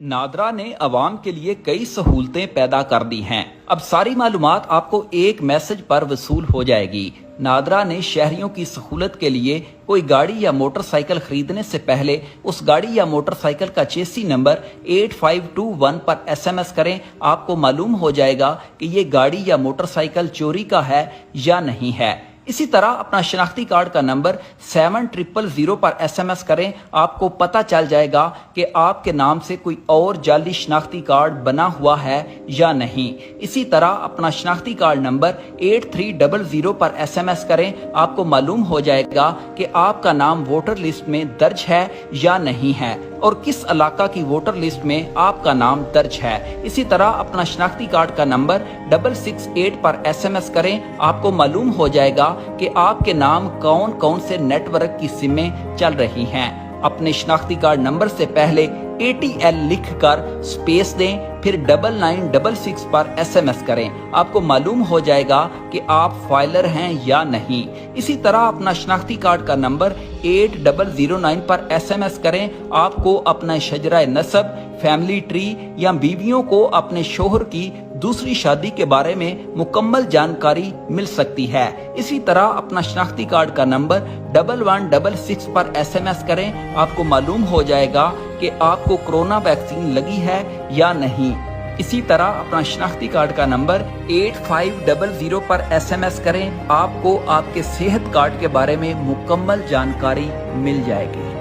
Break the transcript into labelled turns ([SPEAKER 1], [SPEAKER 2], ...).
[SPEAKER 1] नादरा ने अवाम के लिए कई सहूलतें पैदा कर दी हैं। अब सारी मालूमात आपको एक मैसेज पर वसूल हो जाएगी। नादरा ने शहरियों की सहूलत के लिए कोई गाड़ी या मोटरसाइकिल खरीदने से पहले उस गाड़ी या मोटरसाइकिल का चेसी नंबर 8521 पर SMS करें। आपको मालूम हो जाएगा कि ये गाड़ी या मोटरसाइकिल चोरी का है या नहीं है। इसी तरह अपना शनाख्ती कार्ड का नंबर 7000 पर SMS करें। आपको पता चल जाएगा कि आपके नाम से कोई और जाली शनाख्ती कार्ड बना हुआ है या नहीं। इसी तरह अपना शनाख्ती कार्ड नंबर 8300 पर SMS करें। आपको मालूम हो जाएगा कि आपका नाम वोटर लिस्ट में दर्ज है या नहीं है और किस इलाका की वोटर लिस्ट में आपका नाम दर्ज है। इसी तरह अपना शनाख्ती कार्ड का नंबर 668 पर SMS करें। आपको मालूम हो जाएगा कि आपके नाम कौन कौन से नेटवर्क की सिमें चल रही हैं। अपने शनाख्ती कार्ड नंबर से पहले ATL लिखकर स्पेस दें, फिर 9966 पर SMS करें। आपको मालूम हो जाएगा कि आप फाइलर हैं या नहीं। इसी तरह अपना शनाख्ती कार्ड का नंबर 8009 पर SMS करें। आपको अपना शजरा नसब, फैमिली ट्री या बीवियों को अपने शोहर की दूसरी शादी के बारे में मुकम्मल जानकारी मिल सकती है। इसी तरह अपना शनाख्ती कार्ड का नंबर 1166 पर SMS करें। आपको मालूम हो जाएगा कि आपको कोरोना वैक्सीन लगी है या नहीं। इसी तरह अपना शनाख्ती कार्ड का नंबर 8500 पर SMS करें। आपको आपके सेहत कार्ड के बारे में मुकम्मल जानकारी मिल जाएगी।